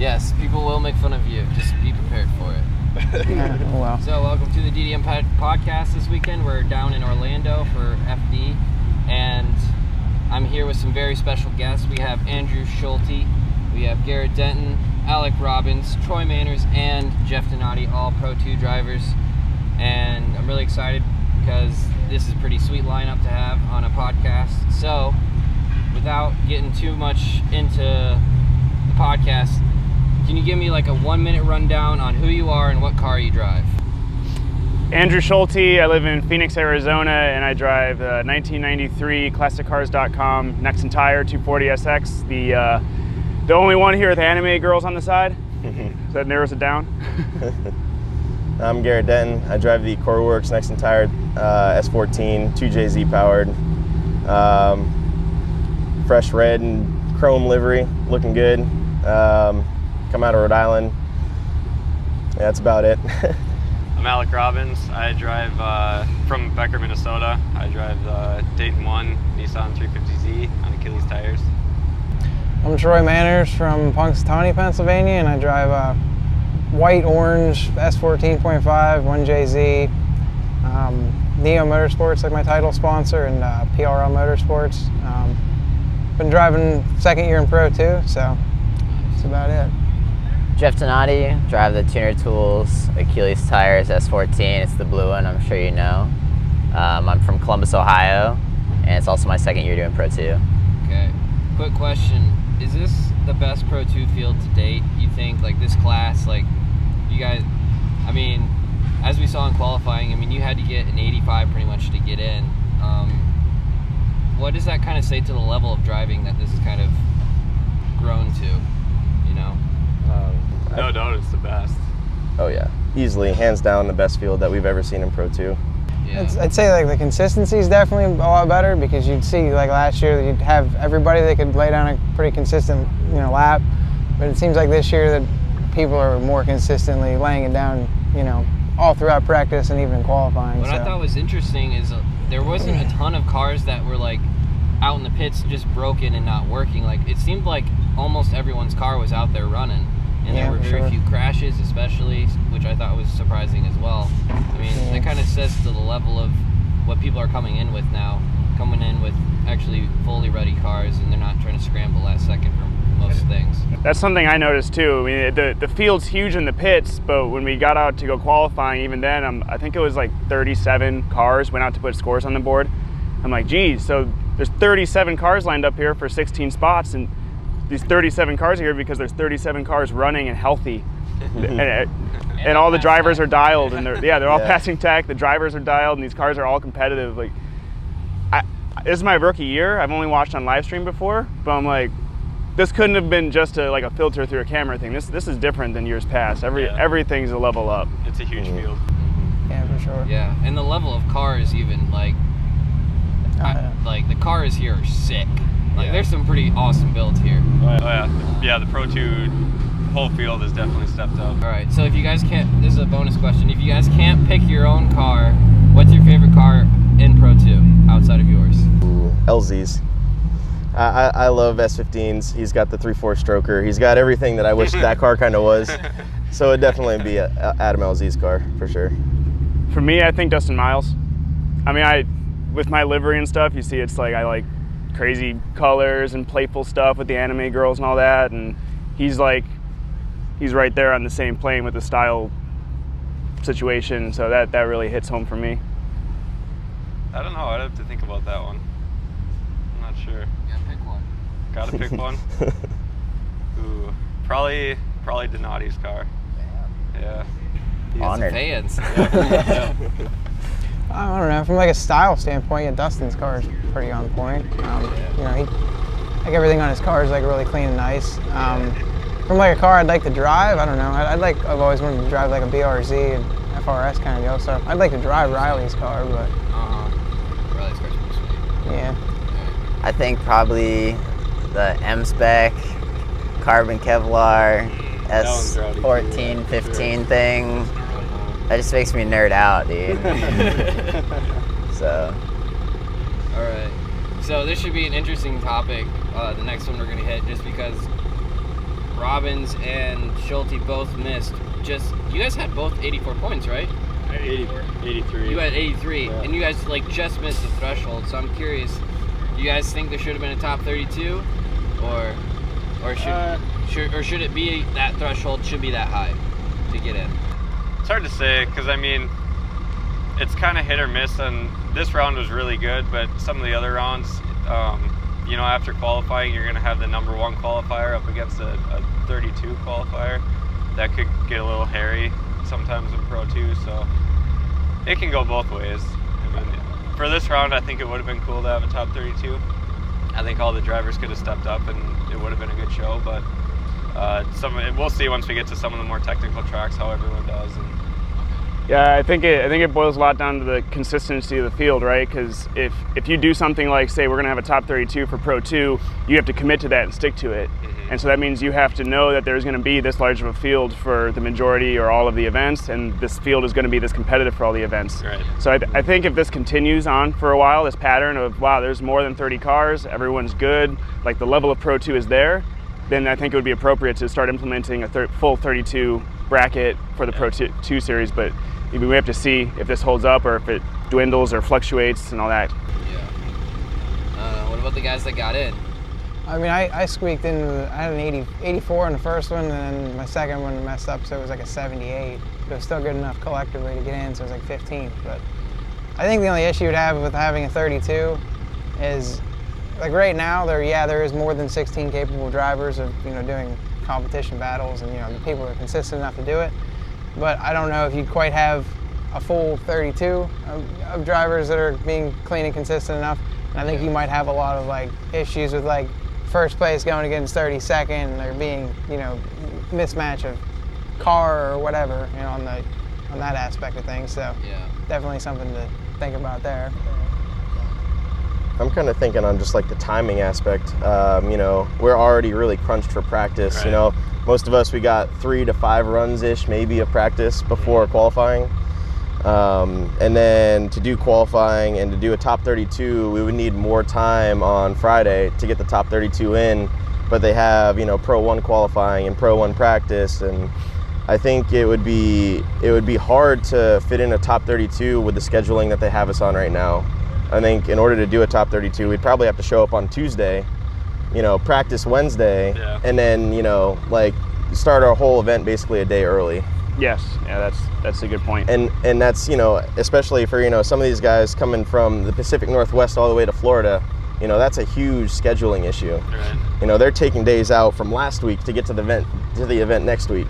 Yes, people will make fun of you. Just be prepared for it. Oh, well. So welcome to the DDM podcast this weekend. We're down in Orlando for FD, and I'm here with some very special guests. We have Andrew Schulte, we have Garrett Denton, Alec Robbins, Troy Manners, and Jeff Donati, all Pro 2 drivers. And I'm really excited because this is a pretty sweet lineup to have on a podcast. So without getting too much into the podcast, can you give me like a 1-minute rundown on who you are and what car you drive? Andrew Schulte. I live in Phoenix, Arizona, and I drive 1993 ClassicCars.com Nexen Tire 240SX, the only one here with anime girls on the side. So that narrows it down. I'm Garrett Denton. I drive the CoreWorks Nexen Tire S14 2JZ powered, fresh red and chrome livery, looking good. Come out of Rhode Island. Yeah, that's about it. I'm Alec Robbins. I drive from Becker, Minnesota. I drive the Dayton 1 Nissan 350Z on Achilles tires. I'm Troy Manners from Punxsutawney, Pennsylvania, and I drive a white-orange S14.5 1JZ. Neo Motorsports, like my title sponsor, and PRL Motorsports. Been driving second year in Pro 2, so that's about it. Jeff Donati, drive the Tuner Tools Achilles Tires S14. It's the blue one, I'm sure you know. I'm from Columbus, Ohio, and it's also my second year doing Pro 2. Okay, quick question. Is this the best Pro 2 field to date, you think? Like this class, like you guys, I mean, as we saw in qualifying, I mean, you had to get an 85 pretty much to get in. What does that kind of say to the level of driving that this has kind of grown to, you know? No doubt it's the best. Oh yeah, easily, hands down, the best field that we've ever seen in Pro 2. Yeah. I'd say like the consistency is definitely a lot better, because you'd see like last year that you'd have everybody that could lay down a pretty consistent lap, but it seems like this year that people are more consistently laying it down, all throughout practice and even in qualifying. What I thought was interesting is there wasn't a ton of cars that were like out in the pits just broken and not working. Like it seemed like almost everyone's car was out there running, and there were very few crashes, especially, which I thought was surprising as well. I mean, that kind of says to the level of what people are coming in with now, coming in with actually fully ready cars, and they're not trying to scramble last second for most things. That's something I noticed too. I mean, the field's huge in the pits, but when we got out to go qualifying, even then, I think it was like 37 cars went out to put scores on the board. I'm like, geez, so there's 37 cars lined up here for 16 spots, and these 37 cars are here because there's 37 cars running and healthy. and all the drivers are dialed, and they're all passing tech. The drivers are dialed, and these cars are all competitive. Like, this is my rookie year. I've only watched on live stream before, but I'm like, this couldn't have been just a filter through a camera thing. This is different than years past. Everything's a level up. It's a huge field. Yeah, for sure. Yeah, and the level of cars even, like, like the cars here are sick. Like there's some pretty awesome builds here. Oh yeah. Yeah, the Pro 2 whole field has definitely stepped up. All right, so if you guys can't, this is a bonus question. If you guys can't pick your own car, what's your favorite car in Pro 2 outside of yours? Ooh, LZs. I love S15s. He's got the 3/4 stroker. He's got everything that I wish that car kind of was. So it'd definitely be Adam LZ's car for sure. For me, I think Dustin Miles. I mean, with my livery and stuff, you see it's like I like crazy colors and playful stuff with the anime girls and all that, and he's right there on the same plane with the style situation, so that really hits home for me. I don't know, I'd have to think about that one. I'm not sure. Gotta pick one. Ooh, probably Donati's car. Yeah. Honored. Fans. I don't know. From like a style standpoint, yeah, Dustin's car is pretty on point. He everything on his car is like really clean and nice. From like a car I'd like to drive, I don't know. I've always wanted to drive like a BRZ and FRS kind of deal. So I'd like to drive Riley's car, but Riley's car's pretty sweet. Yeah. I think probably the M-Spec carbon Kevlar S14, 15 thing. That just makes me nerd out, dude. So. All right. So this should be an interesting topic, the next one we're going to hit, just because Robbins and Schulte both missed. Just you guys had both 84 points, right? 83. You had 83, Yeah. and you guys like just missed the threshold. So I'm curious, do you guys think there should have been a top 32, or should it be that threshold should be that high to get in? It's hard to say because I mean, it's kind of hit or miss. And this round was really good, but some of the other rounds, you know, after qualifying, you're going to have the number 1 qualifier up against a 32 qualifier. That could get a little hairy sometimes in Pro 2, so it can go both ways. I mean, for this round, I think it would have been cool to have a top 32. I think all the drivers could have stepped up and it would have been a good show, but we'll see once we get to some of the more technical tracks how everyone does. And Yeah, I think it boils a lot down to the consistency of the field, right? Because if you do something like, say, we're going to have a top 32 for Pro 2, you have to commit to that and stick to it. And so that means you have to know that there's going to be this large of a field for the majority or all of the events, and this field is going to be this competitive for all the events. Right. So I think if this continues on for a while, this pattern of, wow, there's more than 30 cars, everyone's good, like the level of Pro 2 is there, then I think it would be appropriate to start implementing a full 32 bracket for the Pro 2 series. But we have to see if this holds up or if it dwindles or fluctuates and all that. Yeah. What about the guys that got in? I mean, I squeaked in. I had an 84 in the first one, and then my second one messed up, so it was like a 78. It was still good enough collectively to get in, so it was like 15th. But I think the only issue you'd have with having a 32 is, like right now, there is more than 16 capable drivers of doing competition battles, and the people are consistent enough to do it. But I don't know if you'd quite have a full 32 of drivers that are being clean and consistent enough. And I think you might have a lot of like issues with like first place going against 32nd, there being mismatch of car or whatever on that aspect of things. So definitely something to think about there. I'm kind of thinking on just like the timing aspect. We're already really crunched for practice. Right. Most of us, we got 3 to 5 runs-ish maybe of practice before qualifying. And then to do qualifying and to do a top 32, we would need more time on Friday to get the top 32 in. But they have, Pro 1 qualifying and Pro 1 practice, and I think it would be hard to fit in a top 32 with the scheduling that they have us on right now. I think in order to do a top 32, we'd probably have to show up on Tuesday, practice Wednesday, and then, start our whole event basically a day early. Yes, yeah, that's a good point. And that's, especially for, some of these guys coming from the Pacific Northwest all the way to Florida, that's a huge scheduling issue. Right. They're taking days out from last week to get to the event next week,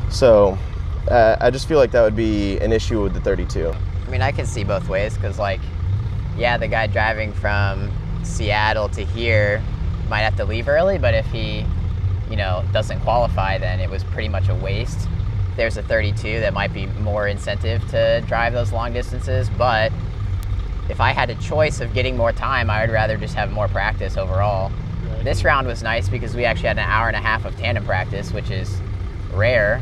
So I just feel like that would be an issue with the 32. I mean, I can see both ways because, the guy driving from Seattle to here might have to leave early, but if he, doesn't qualify, then it was pretty much a waste. There's a 32 that might be more incentive to drive those long distances, but if I had a choice of getting more time, I would rather just have more practice overall. Right. This round was nice because we actually had an hour and a half of tandem practice, which is rare,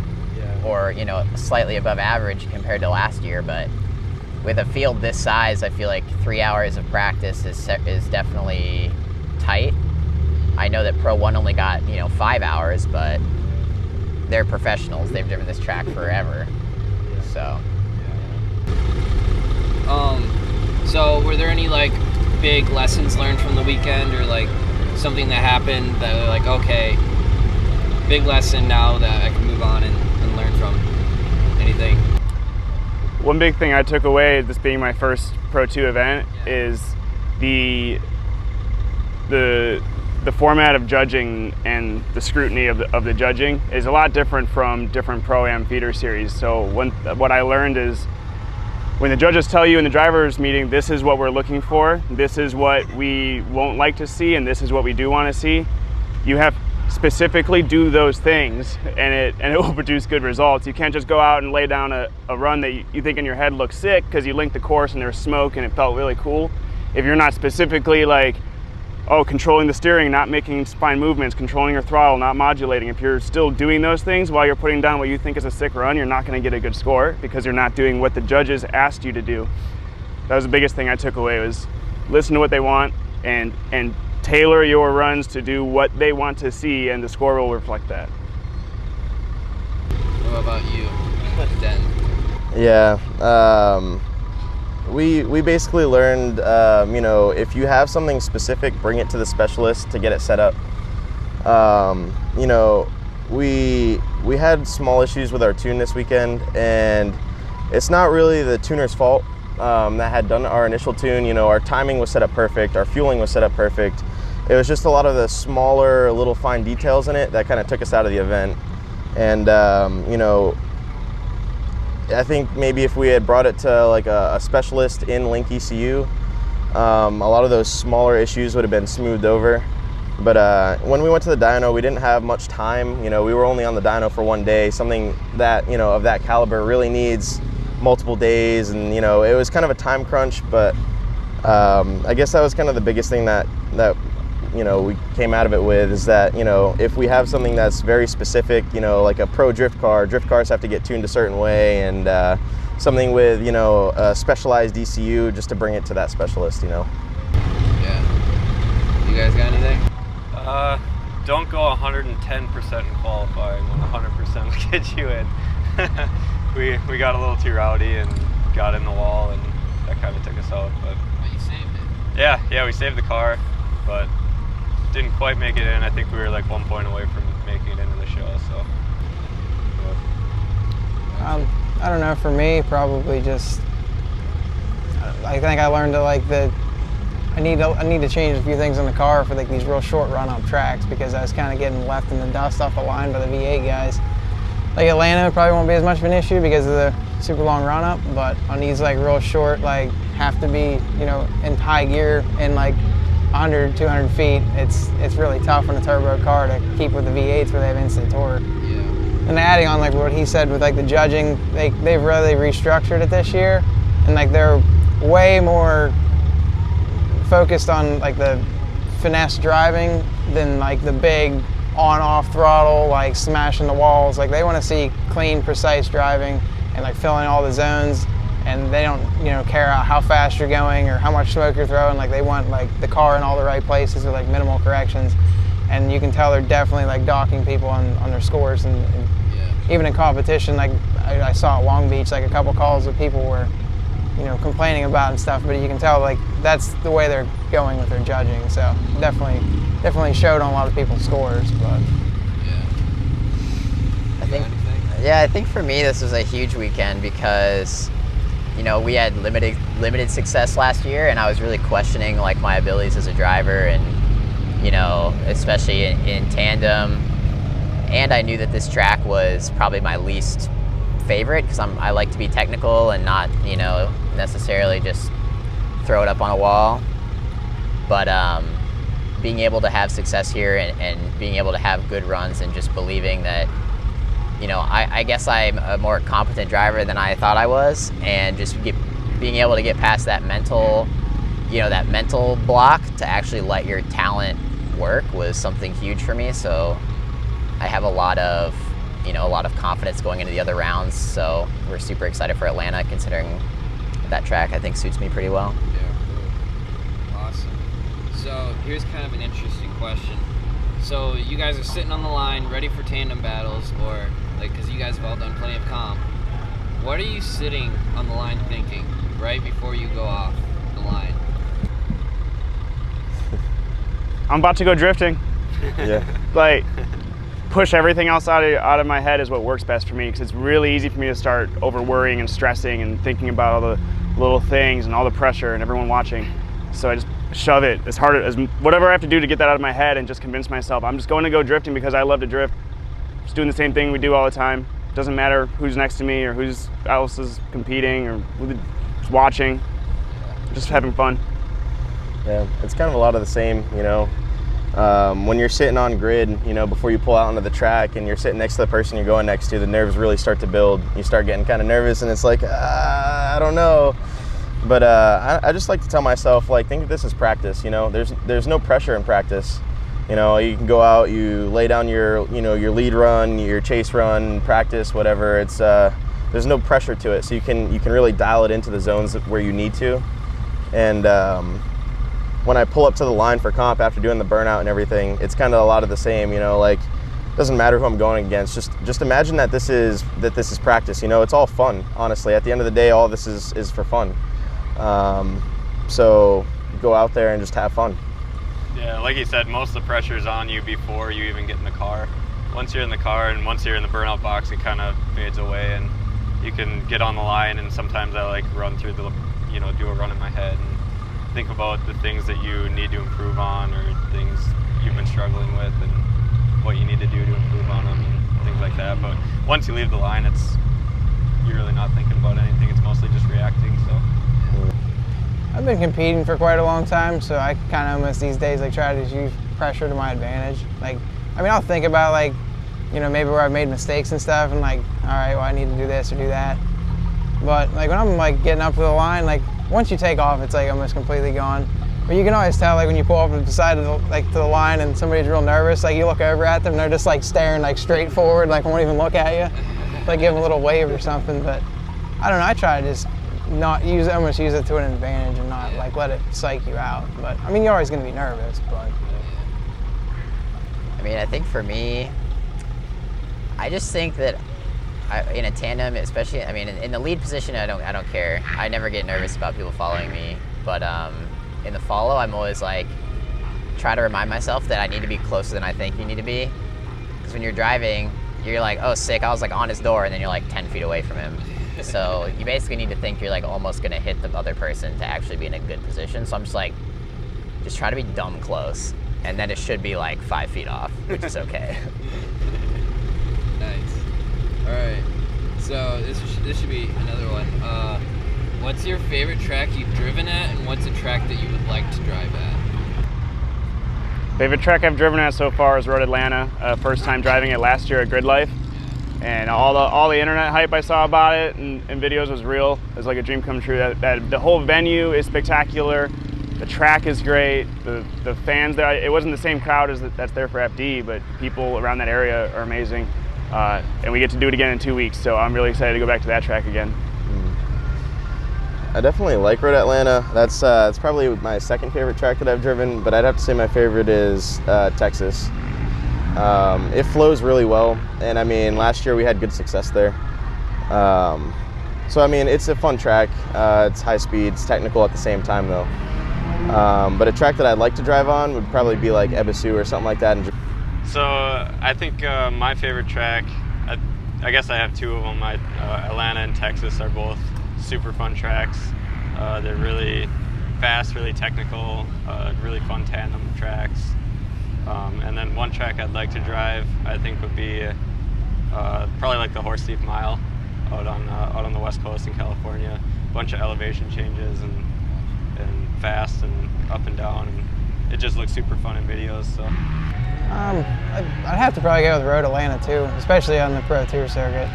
or slightly above average compared to last year. But with a field this size, I feel like 3 hours of practice is definitely tight. I know that Pro 1 only got 5 hours, but they're professionals. They've driven this track forever. So. So were there any big lessons learned from the weekend, or something that happened that were okay, big lesson now that I can move on and learn from? Anything? One big thing I took away, this being my first Pro 2 event, is the format of judging and the scrutiny of the judging is a lot different from different Pro-Am feeder series. So what I learned is when the judges tell you in the drivers meeting, this is what we're looking for, this is what we won't like to see, and this is what we do want to see, you have specifically do those things and it will produce good results. You can't just go out and lay down a run that you think in your head looks sick because you linked the course and there's smoke and it felt really cool. If you're not specifically controlling the steering, not making fine movements, controlling your throttle, not modulating, if you're still doing those things while you're putting down what you think is a sick run, you're not going to get a good score because you're not doing what the judges asked you to do. That was the biggest thing I took away, was listen to what they want and tailor your runs to do what they want to see, and the score will reflect that. What about you, Denton? Yeah, we basically learned, if you have something specific, bring it to the specialist to get it set up. We had small issues with our tune this weekend, and it's not really the tuner's fault that had done our initial tune. Our timing was set up perfect, our fueling was set up perfect. It was just a lot of the smaller little fine details in it that kind of took us out of the event. And I think maybe if we had brought it to like a specialist in Link ECU, a lot of those smaller issues would have been smoothed over. But when we went to the dyno, we didn't have much time. We were only on the dyno for one day. Something that, of that caliber really needs multiple days, and it was kind of a time crunch. But I guess that was kind of the biggest thing that we came out of it with, is that if we have something that's very specific, like a pro drift cars have to get tuned a certain way, and something with a specialized ECU, just to bring it to that specialist. Yeah. You guys got anything? Don't go 110% in qualifying when 100% will get you in. we got a little too rowdy and got in the wall, and that kind of took us out. But you saved it. Yeah, we saved the car, but didn't quite make it in. I think we were like 1 point away from making it into the show. So. I don't know. For me, probably just. I think I learned to I need to change a few things in the car for these real short run-up tracks, because I was kind of getting left in the dust off the line by the V8 guys. Like Atlanta probably won't be as much of an issue because of the super long run-up, but on these real short, have to be in high gear in 100, 200 feet, it's really tough on a turbo car to keep with the V8s where they have instant torque. Yeah. And adding on what he said with the judging, they've really restructured it this year, and they're way more focused on the finesse driving than the big on-off throttle, smashing the walls. They want to see clean, precise driving and filling all the zones, and they don't care how fast you're going or how much smoke you're throwing. They want the car in all the right places with minimal corrections, and you can tell they're definitely docking people on their scores, and even in competition, I saw at Long Beach a couple calls that people were complaining about and stuff, but you can tell that's the way they're going with their judging. So definitely showed on a lot of people's scores. But I think for me this was a huge weekend because we had limited success last year, and I was really questioning my abilities as a driver, and especially in tandem. And I knew that this track was probably my least favorite because I like to be technical and not necessarily just throw it up on a wall. But being able to have success here and being able to have good runs, and just believing that I guess I'm a more competent driver than I thought I was, and just being able to get past that mental block to actually let your talent work was something huge for me. So I have a lot of confidence going into the other rounds. So we're super excited for Atlanta, considering that track I think suits me pretty well. Yeah, cool. Awesome. So here's kind of an interesting question. So you guys are sitting on the line ready for tandem battles, or because you guys have all done plenty of comp. What are you sitting on the line thinking right before you go off the line? I'm about to go drifting. Yeah. Push everything else out of my head is what works best for me, because it's really easy for me to start over worrying and stressing and thinking about all the little things and all the pressure and everyone watching. So I just shove it as hard as whatever I have to do to get that out of my head, and just convince myself I'm just going to go drifting because I love to drift. Just doing the same thing we do all the time. Doesn't matter who's next to me or who's else is competing or who's watching. Just having fun. Yeah, it's kind of a lot of the same, when you're sitting on grid, before you pull out onto the track and you're sitting next to the person you're going next to, the nerves really start to build. You start getting kind of nervous, and it's I don't know. But I just like to tell myself, think of this as practice. There's no pressure in practice. You can go out, you lay down your lead run, your chase run, practice, whatever. It's there's no pressure to it, so you can really dial it into the zones where you need to. And when I pull up to the line for comp after doing the burnout and everything, it's kind of a lot of the same, you know, like, doesn't matter who I'm going against. Just imagine that this is practice. You know, it's all fun. Honestly, at the end of the day, all this is for fun. So go out there and just have fun. Yeah, like you said, most of the pressure is on you before you even get in the car. Once you're in the car and once you're in the burnout box, it kind of fades away, and you can get on the line. And sometimes I like run through the, you know, do a run in my head and think about the things that you need to improve on, or things you've been struggling with, and what you need to do to improve on them and things like that. But once you leave the line, you're really not thinking about anything. It's mostly just reacting. So I've been competing for quite a long time, so I kind of almost these days like try to use pressure to my advantage. Like, I mean, I'll think about like, you know, maybe where I've made mistakes and stuff, and like, all right, well, I need to do this or do that. But like when I'm like getting up to the line, like once you take off, it's like almost completely gone. But you can always tell, like when you pull up to the side of to the line and somebody's real nervous, like you look over at them, they're just like staring like straight forward, like won't even look at you, like give them a little wave or something. But I don't know, I try to just not almost use it to an advantage and not like let it psych you out. But I mean, you're always going to be nervous. But I mean, I think for me, I just think that in a tandem, especially, I mean, in the lead position, I don't care. I never get nervous about people following me. But in the follow, I'm always like, try to remind myself that I need to be closer than I think you need to be. Because when you're driving, you're like, oh, sick, I was like on his door, and then you're like 10 feet away from him. So you basically need to think you're like almost gonna hit the other person to actually be in a good position. So I'm just like, just try to be dumb close. And then it should be like 5 feet off, which is okay. Nice. All right. So this should be another one. What's your favorite track you've driven at, and what's a track that you would like to drive at? Favorite track I've driven at so far is Road Atlanta. First time driving it last year at Grid Life, and all the internet hype I saw about it and videos was real. It was like a dream come true. That the whole venue is spectacular. The track is great. The fans there. It wasn't the same crowd as that's there for FD, but people around that area are amazing. And we get to do it again in 2 weeks, so I'm really excited to go back to that track again. I definitely like Road Atlanta. That's probably my second favorite track that I've driven, but I'd have to say my favorite is Texas. It flows really well, and I mean, last year we had good success there. So I mean, it's a fun track. It's high speed, it's technical at the same time though. But a track that I'd like to drive on would probably be like Ebisu or something like that. So I think my favorite track, I guess I have two of them. Atlanta and Texas are both super fun tracks. They're really fast, really technical, really fun tandem tracks. And then one track I'd like to drive, I think, would be probably like the Horse Thief Mile out on the West Coast in California. A bunch of elevation changes and fast and up and down, and it just looks super fun in videos. So I'd have to probably go with Road Atlanta too, especially on the Pro Tour circuit.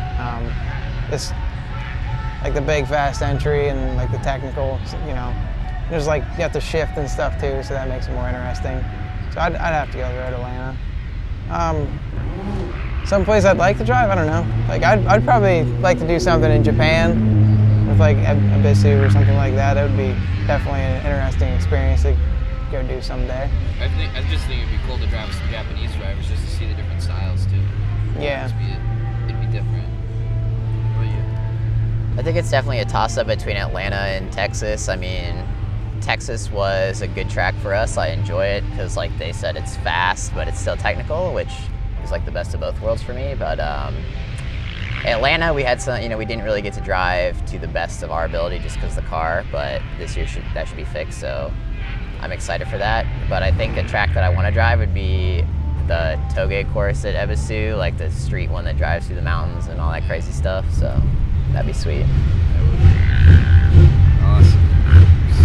It's like the big fast entry and like the technical, you know, there's like you have to shift and stuff too, so that makes it more interesting. So I'd have to go with Road Atlanta. Someplace I'd like to drive, I don't know. Like I'd probably like to do something in Japan with like Ebisu or something like that. That would be definitely an interesting experience to go do someday. I just think it'd be cool to drive with some Japanese drivers just to see the different styles too. Yeah. It'd be different. What about you? I think it's definitely a toss-up between Atlanta and Texas. I mean, Texas was a good track for us. I enjoy it because, like they said, it's fast, but it's still technical, which is like the best of both worlds for me. But Atlanta, we had some, we didn't really get to drive to the best of our ability just because of the car, but this year that should be fixed, so I'm excited for that. But I think a track that I want to drive would be the Toge course at Ebisu, like the street one that drives through the mountains and all that crazy stuff, so that'd be sweet. Awesome.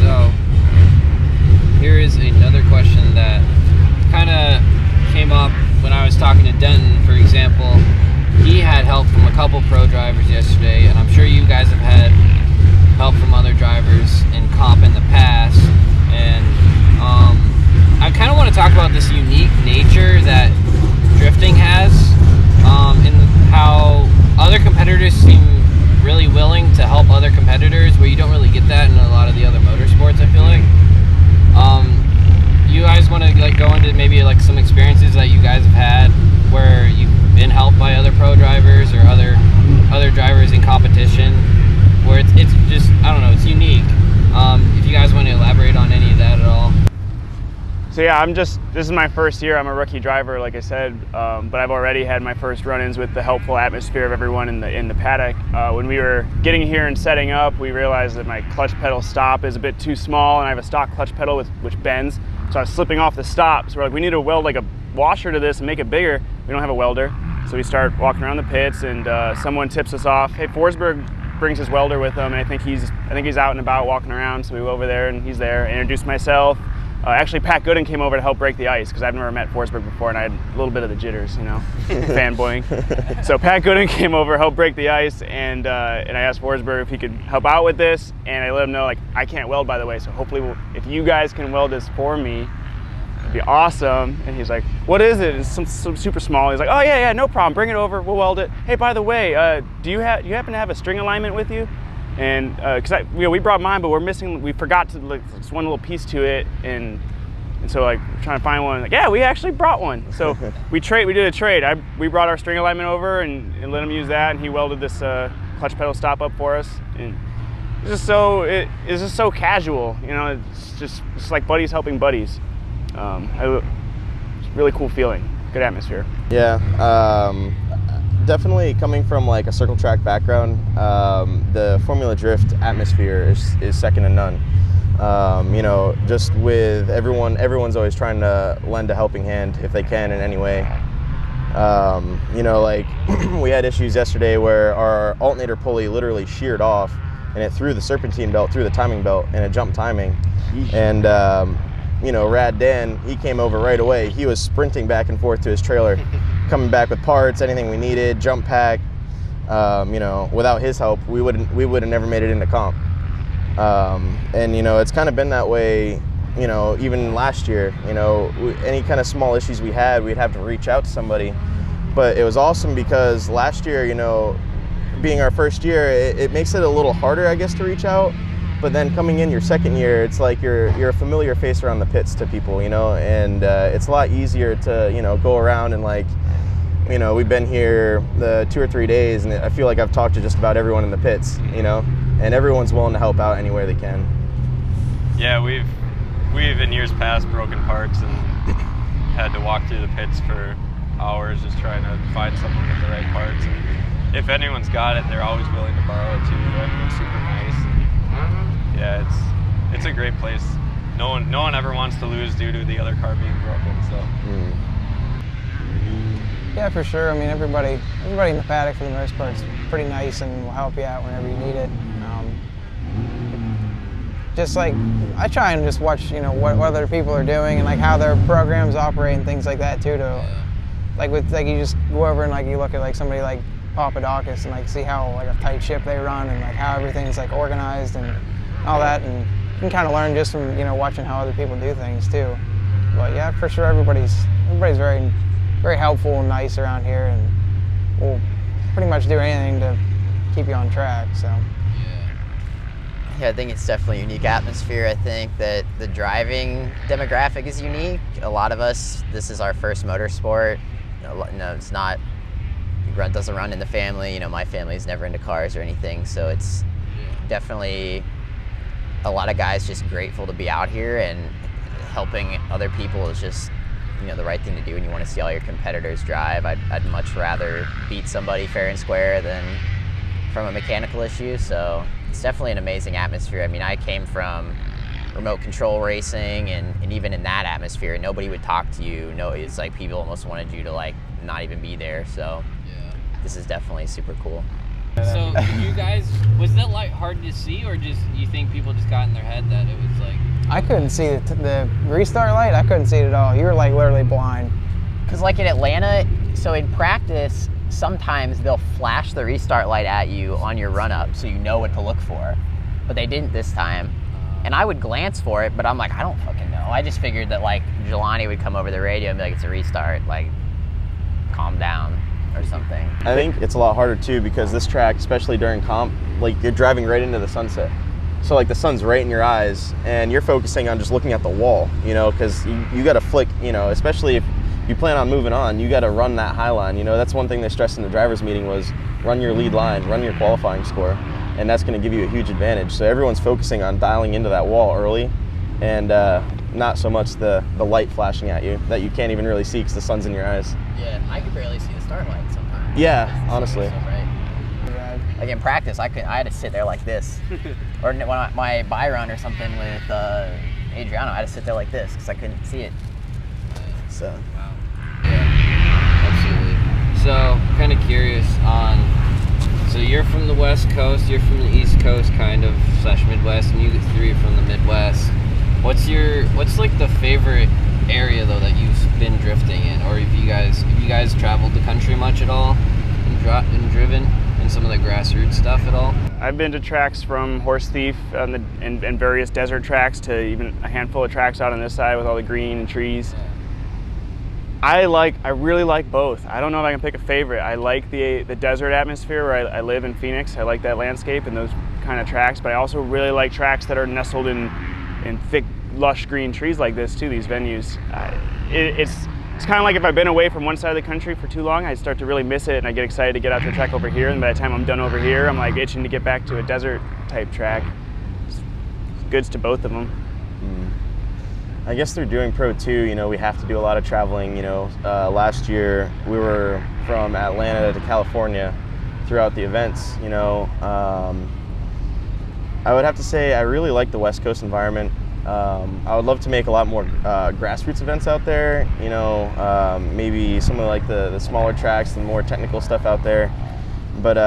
So, here is another question that kind of came up when I was talking to Denton, for example. He had help from a couple pro drivers yesterday, and I'm sure you guys have had help from other drivers in comp in the past. And I kind of want to talk about this unique nature that drifting has, in how other competitors seem really willing to help other competitors, where you don't really get that in a lot of the other motorsports, I feel like. maybe like some experiences that you guys have had where you've been helped by other pro drivers or other drivers in competition, where it's just, I don't know, it's unique. If you guys want to elaborate on any of that at all. So yeah, this is my first year. I'm a rookie driver, like I said, but I've already had my first run-ins with the helpful atmosphere of everyone in the paddock. When we were getting here and setting up, we realized that my clutch pedal stop is a bit too small, and I have a stock clutch pedal which bends, so I was slipping off the stop. So we're like, we need to weld like a washer to this and make it bigger. We don't have a welder, so we start walking around the pits, and someone tips us off. Hey, Forsberg brings his welder with him, and I think he's out and about walking around. So we go over there, and he's there. I introduced myself. Actually, Pat Gooden came over to help break the ice because I've never met Forsberg before, and I had a little bit of the jitters, fanboying. So Pat Gooden came over, helped break the ice, and I asked Forsberg if he could help out with this, and I let him know, like, I can't weld, by the way, so hopefully if you guys can weld this for me, it'd be awesome. And he's like, what is it? It's some super small. He's like, oh yeah, no problem, bring it over, we'll weld it. Hey, by the way, do you happen to have a string alignment with you? And because we brought mine, but we forgot to like just one little piece to it, and so like trying to find one. Like, yeah, we actually brought one. So we did a trade. We brought our string alignment over and let him use that, and he welded this clutch pedal stop up for us. And it's just so casual, it's like buddies helping buddies. It's a really cool feeling, good atmosphere. Yeah. Definitely coming from like a circle track background, the Formula Drift atmosphere is second to none. Just with everyone's always trying to lend a helping hand if they can in any way. Like we had issues yesterday where our alternator pulley literally sheared off, and it threw the serpentine belt through the timing belt, and it jumped timing. And Rad Dan, he came over right away. He was sprinting back and forth to his trailer, coming back with parts, anything we needed, jump pack. Without his help, we would have never made it into comp. It's kind of been that way, even last year. Any kind of small issues we had, we'd have to reach out to somebody. But it was awesome because last year, being our first year, it makes it a little harder, I guess, to reach out. But then coming in your second year, it's like you're a familiar face around the pits to people, and it's a lot easier to, go around and like, we've been here the 2 or 3 days, and I feel like I've talked to just about everyone in the pits, and everyone's willing to help out anywhere they can. Yeah, we've in years past broken parts and had to walk through the pits for hours just trying to find someone with the right parts. And if anyone's got it, they're always willing to borrow it too. Everyone's super nice. And yeah, it's a great place. No one ever wants to lose due to the other car being broken. So. Yeah, for sure. I mean, everybody in the paddock for the most part is pretty nice and will help you out whenever you need it. Just like I try and just watch, what other people are doing and like how their programs operate and things like that too. You just go over and like you look at like somebody like Papadakis and like see how like a tight ship they run and like how everything's like organized and all that, and you can kind of learn just from watching how other people do things too. But yeah, for sure, everybody's very very helpful and nice around here, and will pretty much do anything to keep you on track. So. Yeah, I think it's definitely a unique atmosphere. I think that the driving demographic is unique. A lot of us, this is our first motorsport. It's not, doesn't run in the family. My family's never into cars or anything, so it's definitely a lot of guys just grateful to be out here, and helping other people is just, the right thing to do when you want to see all your competitors drive. I'd much rather beat somebody fair and square than from a mechanical issue, so it's definitely an amazing atmosphere. I mean, I came from remote control racing, and even in that atmosphere, nobody would talk to you. No, it's like people almost wanted you to like not even be there. So this is definitely super cool. So you guys, was that light hard to see, or just you think people just got in their head that it was like? I couldn't see the restart light. I couldn't see it at all. You were like literally blind. Because like in Atlanta, so in practice, sometimes they'll flash the restart light at you on your run up so you know what to look for. But they didn't this time. And I would glance for it, but I'm like, I don't fucking know. I just figured that like Jelani would come over the radio and be like, it's a restart, like calm down or something. I think it's a lot harder too because this track, especially during comp, like you're driving right into the sunset. So like the sun's right in your eyes, and you're focusing on just looking at the wall, you know, because you got to flick, you know, especially if you plan on moving on, you got to run that high line. You know, that's one thing they stressed in the driver's meeting was run your lead line, run your qualifying score, and that's going to give you a huge advantage. So everyone's focusing on dialing into that wall early, and not so much the light flashing at you that you can't even really see because the sun's in your eyes. Yeah, I could barely see the start line sometimes. Yeah, honestly. So bright. Like in practice, I had to sit there like this, or when my buy run or something with Adriano, I had to sit there like this because I couldn't see it. So. Wow. Yeah, absolutely. So, kind of curious on. So you're from the West Coast, you're from the East Coast, kind of / Midwest, and you three are from the Midwest. What's like the favorite area though that you've been drifting in, or have you guys traveled the country much at all and driven? And some of the grassroots stuff at all? I've been to tracks from Horse Thief and various desert tracks to even a handful of tracks out on this side with all the green and trees. I really like both. I don't know if I can pick a favorite. I like the desert atmosphere where I live in Phoenix. I like that landscape and those kind of tracks, but I also really like tracks that are nestled in thick, lush green trees like this too, these venues. It's kind of like if I've been away from one side of the country for too long, I start to really miss it and I get excited to get out to a track over here, and by the time I'm done over here, I'm like itching to get back to a desert type track. It's goods to both of them. I guess through doing Pro 2, you know, we have to do a lot of traveling. You know, last year we were from Atlanta to California throughout the events. You know, I would have to say I really like the West Coast environment. I would love to make a lot more grassroots events out there, you know, maybe some of like the smaller tracks and more technical stuff out there, but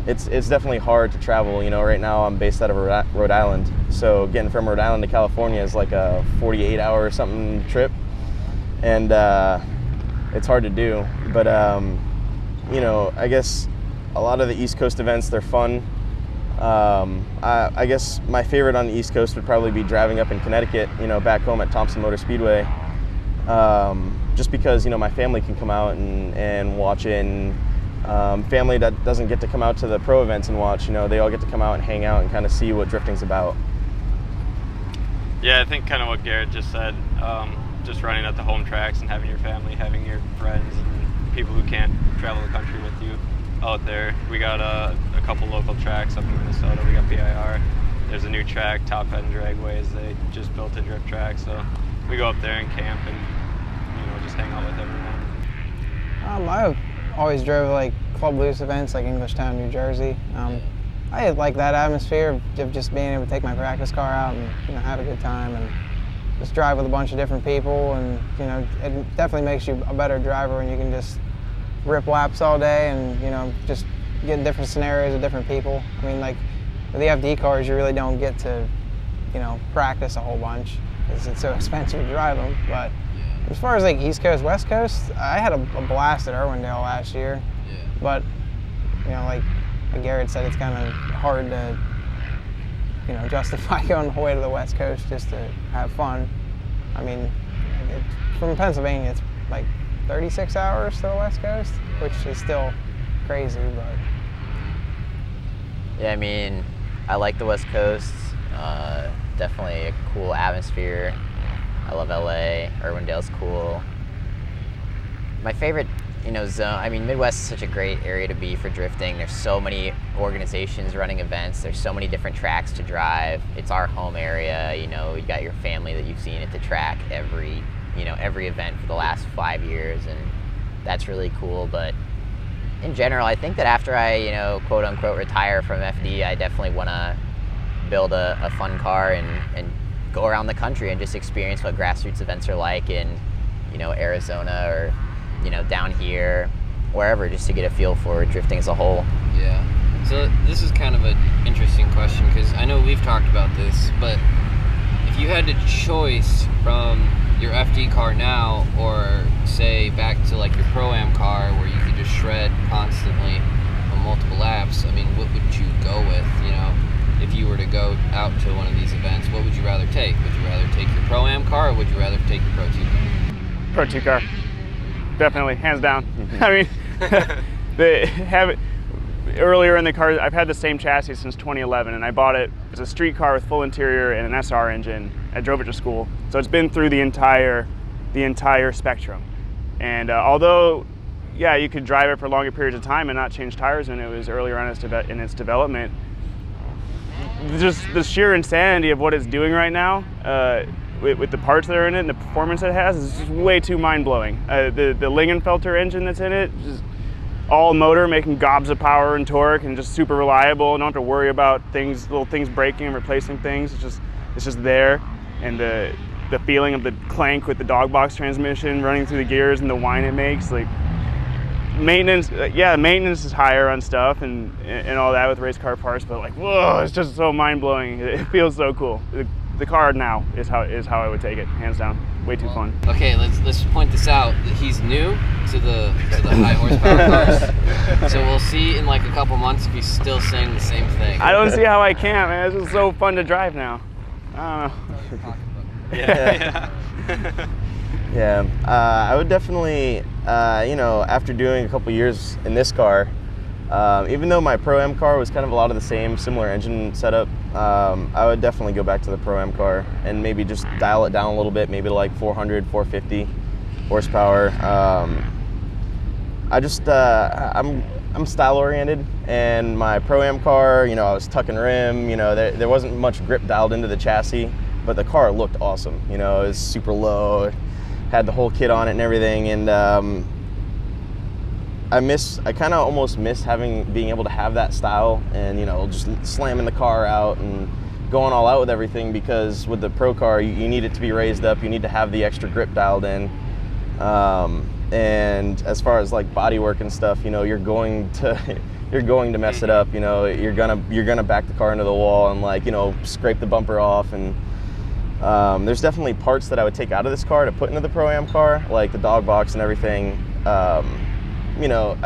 it's definitely hard to travel. You know, right now I'm based out of Rhode Island, so getting from Rhode Island to California is like a 48-hour or something trip, and it's hard to do, but you know, I guess a lot of the East Coast events, they're fun. I guess my favorite on the East Coast would probably be driving up in Connecticut, you know, back home at Thompson Motor Speedway, just because, you know, my family can come out and watch it, and family that doesn't get to come out to the pro events and watch, you know, they all get to come out and hang out and kind of see what drifting's about. Yeah, I think kind of what Garrett just said, just running at the home tracks and having your family, having your friends and people who can't travel the country with you out there. We got a couple local tracks up in Minnesota. We got BIR. There's a new track, Top End Dragways. They just built a drift track, so we go up there and camp and, you know, just hang out with everyone. I've always drove like Club Loose events like Englishtown, New Jersey. I like that atmosphere of just being able to take my practice car out and, you know, have a good time and just drive with a bunch of different people, and, you know, it definitely makes you a better driver when you can just rip laps all day and, you know, just get in different scenarios with different people. I mean, like with the FD cars, you really don't get to, you know, practice a whole bunch because it's so expensive to drive them. But as far as like East Coast, West Coast, I had a blast at Irwindale last year. But, you know, like Garrett said, it's kind of hard to, you know, justify going all the way to the West Coast just to have fun. I mean, from Pennsylvania, it's like 36 hours to the West Coast, which is still crazy, but. Yeah, I mean, I like the West Coast. Definitely a cool atmosphere. I love LA. Irwindale's cool. My favorite, you know, zone, I mean, Midwest is such a great area to be for drifting. There's so many organizations running events. There's so many different tracks to drive. It's our home area. You know, you got your family that you've seen at the track every event for the last 5 years, and that's really cool. But in general, I think that after I, you know, quote unquote retire from FD, I definitely want to build a fun car and go around the country and just experience what grassroots events are like in, you know, Arizona or, you know, down here, wherever, just to get a feel for drifting as a whole. Yeah. So this is kind of an interesting question because I know we've talked about this, but if you had a choice from your FD car now, or say back to like your Pro-Am car where you could just shred constantly on multiple laps, I mean, what would you go with, you know, if you were to go out to one of these events? What would you rather take? Would you rather take your Pro-Am car, or would you rather take your Pro 2 car? Pro 2 car, definitely, hands down. I mean, earlier in the car, I've had the same chassis since 2011, and I bought it as a street car with full interior and an SR engine. I drove it to school, so it's been through the entire spectrum. And although, yeah, you could drive it for longer periods of time and not change tires when it was earlier on in its development, just the sheer insanity of what it's doing right now with the parts that are in it and the performance it has is just way too mind-blowing. The Lingenfelter engine that's in it, just all motor, making gobs of power and torque, and just super reliable. Don't have to worry about little things breaking and replacing things. It's just there, and the feeling of the clank with the dog box transmission running through the gears and the whine it makes. Like maintenance, maintenance is higher on stuff and all that with race car parts, but like, whoa, it's just so mind blowing. It feels so cool. The car now is how I would take it, hands down. Way too fun. Okay, let's point this out. He's new to the high horsepower cars, so we'll see in like a couple months if he's still saying the same thing. I don't see how I can't, man. It's just so fun to drive now. I don't know. Yeah, I would definitely, after doing a couple years in this car, even though my Pro-Am car was kind of a lot of the same, similar engine setup, I would definitely go back to the Pro-Am car and maybe just dial it down a little bit, maybe to like 400, 450 horsepower. I'm style oriented, and my Pro-Am car, I was tucking rim, there wasn't much grip dialed into the chassis, but the car looked awesome. It was super low, had the whole kit on it and everything, and I kind of almost miss being able to have that style and, just slamming the car out and going all out with everything, because with the Pro car, you need it to be raised up, you need to have the extra grip dialed in. And as far as like body work and stuff, you're going to mess it up, you're gonna back the car into the wall and like, scrape the bumper off. And there's definitely parts that I would take out of this car to put into the Pro-Am car, like the dog box and everything. I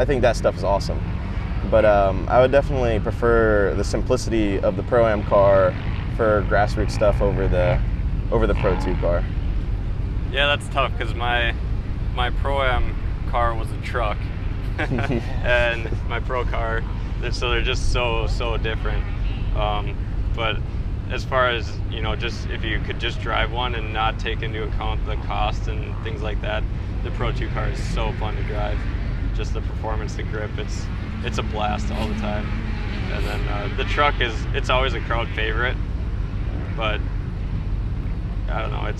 think that stuff is awesome. But I would definitely prefer the simplicity of the Pro-Am car for grassroots stuff over the Pro 2 car. Yeah, that's tough because my Pro-Am car was a truck and my Pro car, so they're just so different. But as far as, just if you could just drive one and not take into account the cost and things like that, the Pro 2 car is so fun to drive. Just the performance, the grip, it's a blast all the time. And then the truck it's always a crowd favorite, but I don't know,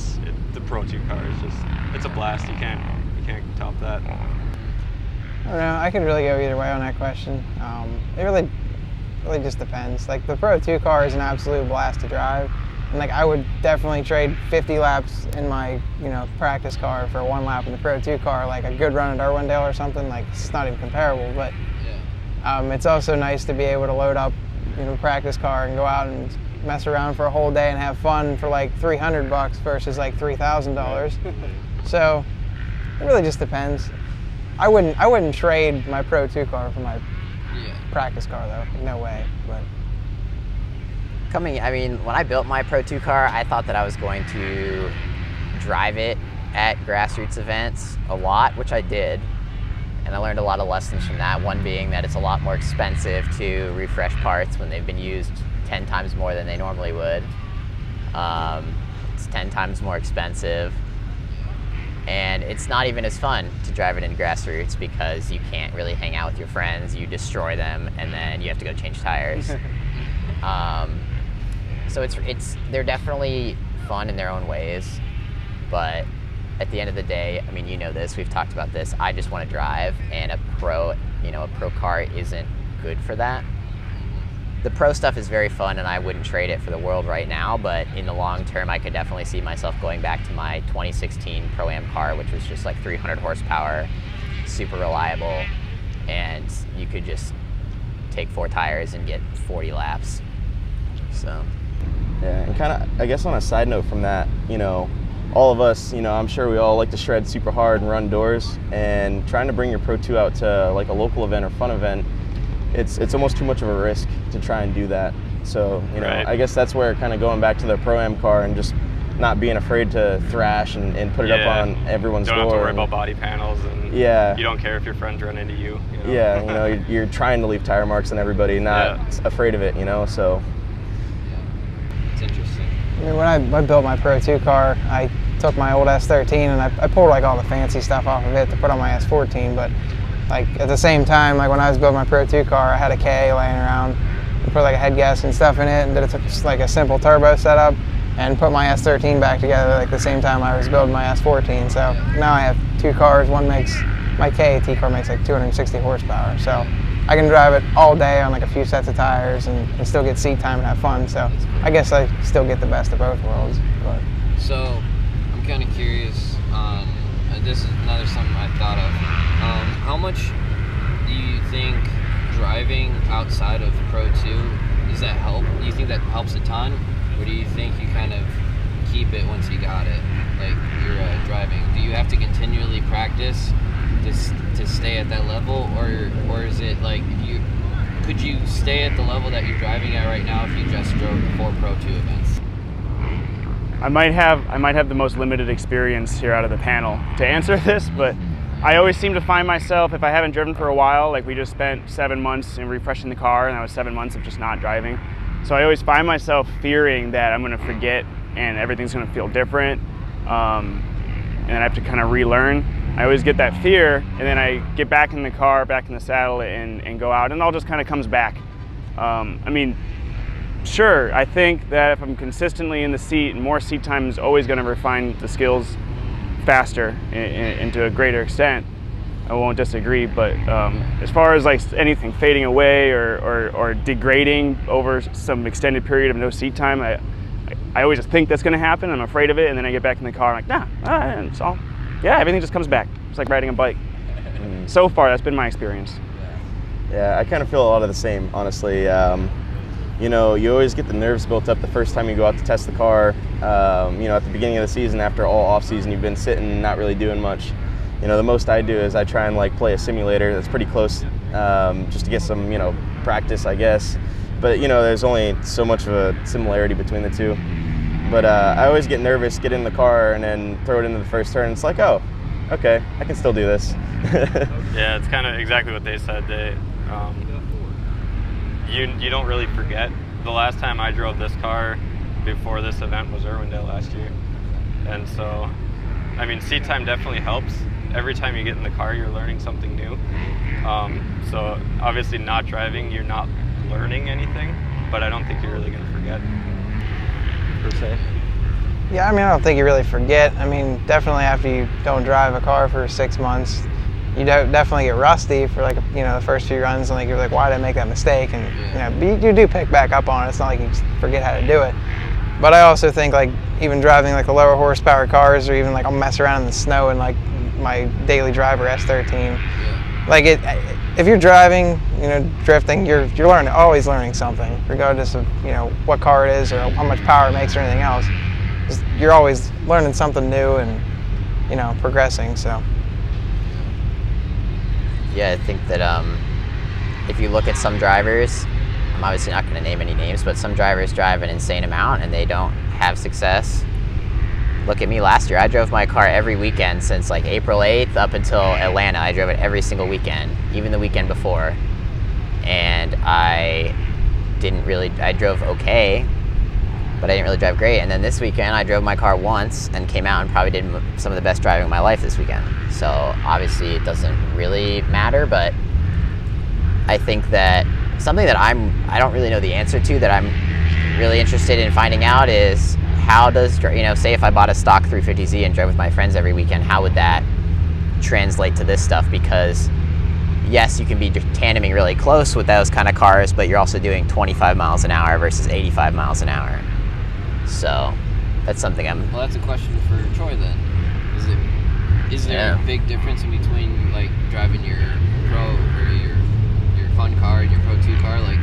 the Pro 2 car is it's a blast. You can't top that. I don't know, I could really go either way on that question. It really just depends. Like the Pro 2 car is an absolute blast to drive. And like I would definitely trade 50 laps in my, practice car for one lap in the Pro 2 car, like a good run at Irwindale or something. Like it's not even comparable, but it's also nice to be able to load up, practice car and go out and mess around for a whole day and have fun for like $300 versus like $3,000. So it really just depends. I wouldn't trade my Pro 2 car for my practice car though. No way. But when I built my Pro 2 car, I thought that I was going to drive it at grassroots events a lot, which I did. And I learned a lot of lessons from that. One being that it's a lot more expensive to refresh parts when they've been used 10 times more than they normally would. It's 10 times more expensive. And it's not even as fun to drive it in grassroots because you can't really hang out with your friends, you destroy them, and then you have to go change tires. So they're definitely fun in their own ways, but at the end of the day, you know this, we've talked about this, I just want to drive, and a Pro car isn't good for that. The Pro stuff is very fun, and I wouldn't trade it for the world right now, but in the long term, I could definitely see myself going back to my 2016 Pro-Am car, which was just like 300 horsepower, super reliable, and you could just take 4 tires and get 40 laps. So. Yeah, and kind of, I guess on a side note from that, all of us, I'm sure we all like to shred super hard and run doors, and trying to bring your Pro 2 out to like a local event or fun event, it's almost too much of a risk to try and do that. So, Right. I guess that's where kind of going back to the Pro-Am car and just not being afraid to thrash and put it up on everyone's door. You don't have to worry about body panels, and you don't care if your friends run into you. You know? Yeah, you know, you're trying to leave tire marks on everybody, not afraid of it, you know, so. It's interesting. I mean, when I built my Pro 2 car, I took my old S13 and I pulled like all the fancy stuff off of it to put on my S14, but like at the same time, like when I was building my Pro 2 car, I had a K laying around and put like a head gasket and stuff in it, and did just like a simple turbo setup and put my S13 back together like the same time I was building my S14. So now I have 2 cars. One makes, my KAT car makes like 260 horsepower. So I can drive it all day on like a few sets of tires and still get seat time and have fun. So I guess I still get the best of both worlds. But. So I'm kind of curious on, this is another something I thought of. How much do you think driving outside of Pro 2, does that help? Do you think that helps a ton? Or do you think you kind of keep it once you got it, like you're driving? Do you have to continually practice to stay at that level, or is it like could you stay at the level that you're driving at right now if you just drove 4 Pro 2 events? I might have the most limited experience here out of the panel to answer this, but I always seem to find myself, if I haven't driven for a while, like we just spent 7 months in refreshing the car, and that was 7 months of just not driving. So I always find myself fearing that I'm going to forget and everything's going to feel different, and then I have to kind of relearn. I always get that fear, and then I get back in the car, back in the saddle, and go out, and it all just kind of comes back. I mean, sure, I think that if I'm consistently in the seat, and more seat time is always going to refine the skills faster and to a greater extent. I won't disagree, but as far as like anything fading away or degrading over some extended period of no seat time, I always just think that's going to happen. I'm afraid of it, and then I get back in the car and I'm like, it's all, everything just comes back. It's like riding a bike. So far, that's been my experience. Yeah, I kind of feel a lot of the same, honestly. You know, you always get the nerves built up the first time you go out to test the car. You know, at the beginning of the season, after all off season, you've been sitting, not really doing much. You know, the most I do is I try and like play a simulator that's pretty close, just to get some, you know, practice, I guess. But you know, there's only so much of a similarity between the two. But I always get nervous, get in the car, and then throw it into the first turn. It's like, oh, okay, I can still do this. Yeah, it's kind of exactly what they said. You don't really forget. The last time I drove this car before this event was Irwindale last year. And so, I mean, seat time definitely helps. Every time you get in the car, you're learning something new. So obviously not driving, you're not learning anything, but I don't think you're really going to forget, per se. Yeah, I mean, I don't think you really forget. I mean, definitely after you don't drive a car for 6 months, you definitely get rusty for like, you know, the first few runs, and like you're like, why did I make that mistake? And you know, you do pick back up on it. It's not like you just forget how to do it. But I also think like even driving like the lower horsepower cars, or even like I'll mess around in the snow in like my daily driver S13. Like if you're driving, you know, drifting, you're always learning something, regardless of, you know, what car it is or how much power it makes or anything else. You're always learning something new and, you know, progressing. So. Yeah, I think that if you look at some drivers, I'm obviously not going to name any names, but some drivers drive an insane amount and they don't have success. Look at me last year. I drove my car every weekend since like April 8th up until Atlanta. I drove it every single weekend, even the weekend before. And I drove okay, but I didn't really drive great. And then this weekend I drove my car once and came out and probably did some of the best driving of my life this weekend. So obviously it doesn't really matter, but I think that something that I don't really know the answer to, that I'm really interested in finding out, is how does, you know, say if I bought a stock 350Z and drove with my friends every weekend, how would that translate to this stuff? Because yes, you can be tandeming really close with those kind of cars, but you're also doing 25 miles an hour versus 85 miles an hour. So that's something Well, that's a question for Troy then. Is there a big difference in between like driving your Pro or your fun car and your Pro 2 car? Like,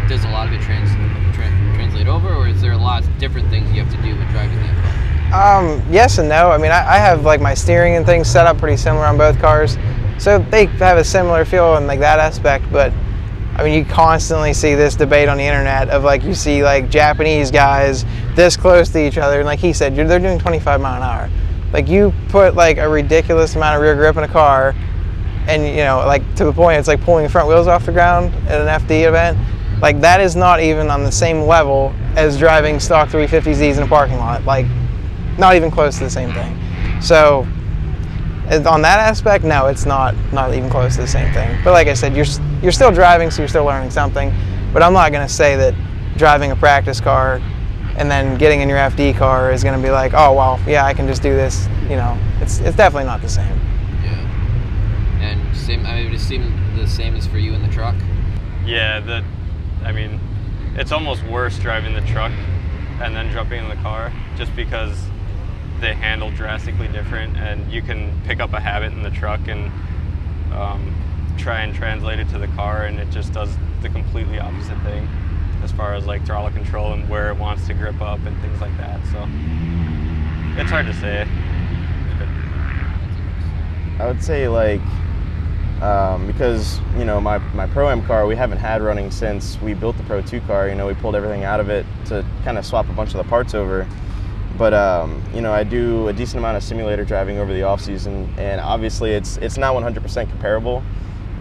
does a lot of it translate over, or is there a lot of different things you have to do with driving that car? Yes and no. I mean, I have like my steering and things set up pretty similar on both cars, so they have a similar feel in like that aspect. But I mean, you constantly see this debate on the internet of like, you see like Japanese guys this close to each other, and like he said, they're doing 25 mile an hour. Like, you put like a ridiculous amount of rear grip in a car, and you know, like to the point, it's like pulling the front wheels off the ground at an FD event. Like, that is not even on the same level as driving stock 350Zs in a parking lot. Like, not even close to the same thing. So on that aspect, no, it's not even close to the same thing. But like I said, you're still driving, so you're still learning something. But I'm not going to say that driving a practice car and then getting in your FD car is going to be like, oh well, yeah, I can just do this. You know, it's definitely not the same. Yeah. And same. I mean, it would seem the same as for you in the truck. Yeah. I mean, it's almost worse driving the truck and then jumping in the car, just because they handle drastically different, and you can pick up a habit in the truck and try and translate it to the car, and it just does the completely opposite thing as far as like throttle control and where it wants to grip up and things like that. So it's hard to say. I would say like, because, you know, my Pro-Am car, we haven't had running since we built the Pro 2 car. You know, we pulled everything out of it to kind of swap a bunch of the parts over. But, you know, I do a decent amount of simulator driving over the off season, and obviously it's not 100% comparable.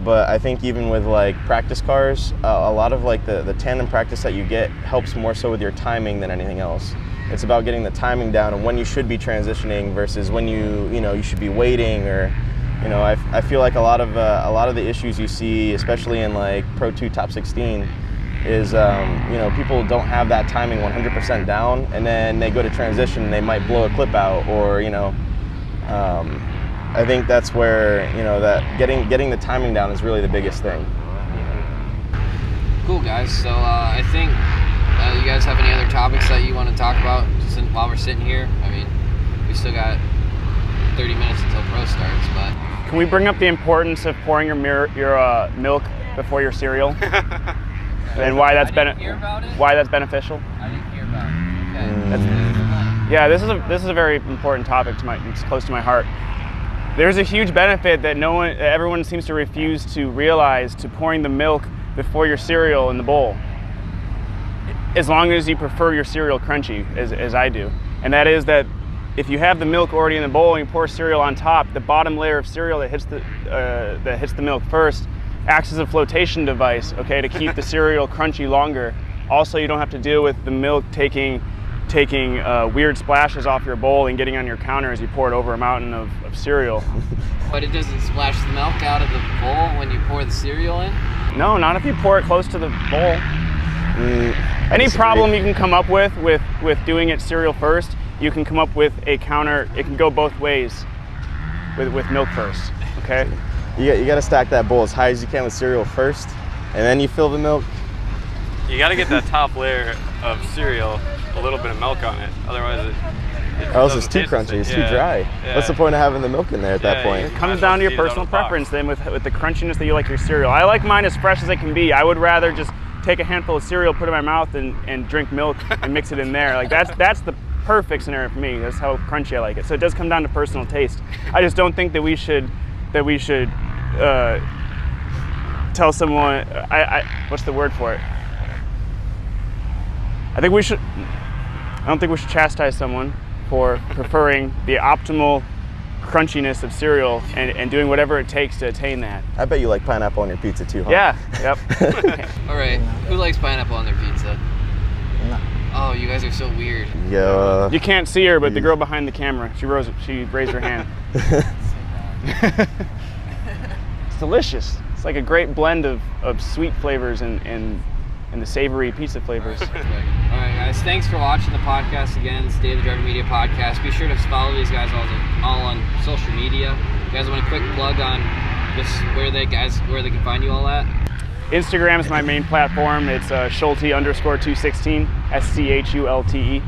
But I think even with like practice cars, a lot of like the tandem practice that you get helps more so with your timing than anything else. It's about getting the timing down and when you should be transitioning versus when you should be waiting, or, you know, I feel like a lot of the issues you see, especially in like Pro 2 Top 16, is you know, people don't have that timing 100% down, and then they go to transition and they might blow a clip out, or, you know, I think that's where, you know, that getting the timing down is really the biggest thing. Cool, guys. So I think you guys have any other topics that you want to talk about just while we're sitting here? I mean, we still got 30 minutes until Pro starts, but. Can we bring up the importance of pouring your milk before your cereal, and why that's beneficial? I didn't hear about it. Okay. Yeah, this is a very important topic it's close to my heart. There's a huge benefit that everyone seems to refuse to realize to pouring the milk before your cereal in the bowl, as long as you prefer your cereal crunchy, as I do. And that is that if you have the milk already in the bowl and you pour cereal on top, the bottom layer of cereal that hits the milk first acts as a flotation device, okay, to keep the cereal crunchy longer. Also, you don't have to deal with the milk taking weird splashes off your bowl and getting on your counter as you pour it over a mountain of cereal. But it doesn't splash the milk out of the bowl when you pour the cereal in? No, not if you pour it close to the bowl. Any problem you can come up with doing it cereal first, you can come up with a counter. It can go both ways with milk first, okay? You got to stack that bowl as high as you can with cereal first, and then you fill the milk. You got to get that top layer of cereal, a little bit of milk on it. Otherwise, or else it's too crunchy. It's too dry. Yeah. What's the point of having the milk in there at that point? It comes down to your personal preference then with the crunchiness that you like your cereal. I like mine as fresh as it can be. I would rather just take a handful of cereal, put it in my mouth, and drink milk and mix it in there. Like that's the perfect scenario for me. That's how crunchy I like it. So it does come down to personal taste. I just don't think that we should tell someone. What's the word for it? I don't think we should chastise someone for preferring the optimal crunchiness of cereal and doing whatever it takes to attain that. I bet you like pineapple on your pizza too, huh? Yeah, yep. All right, who likes pineapple on their pizza? No. Oh, you guys are so weird. Yeah. You can't see her, but the girl behind the camera, she raised her hand. It's delicious. It's like a great blend of sweet flavors and the savory pizza flavors. All right, guys. Thanks for watching the podcast again. It's State of the Driver Media Podcast. Be sure to follow these guys all on social media. You guys want a quick plug on just where they can find you all at? Instagram is my main platform. It's Schulte_216, SCHULTE.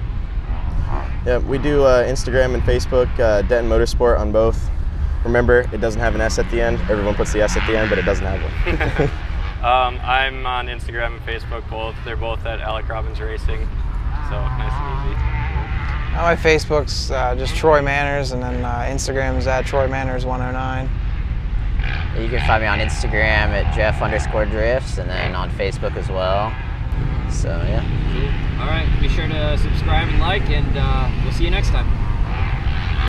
Yeah, we do Instagram and Facebook, Denton Motorsport on both. Remember, it doesn't have an S at the end. Everyone puts the S at the end, but it doesn't have one. I'm on Instagram and Facebook both. They're both at Alec Robbins Racing, so nice and easy. My Facebook's just Troy Manners, and then Instagram is at Troy Manners 109. You can find me on Instagram at Jeff_drifts, and then on Facebook as well. So yeah. Cool. All right, be sure to subscribe and like, and we'll see you next time.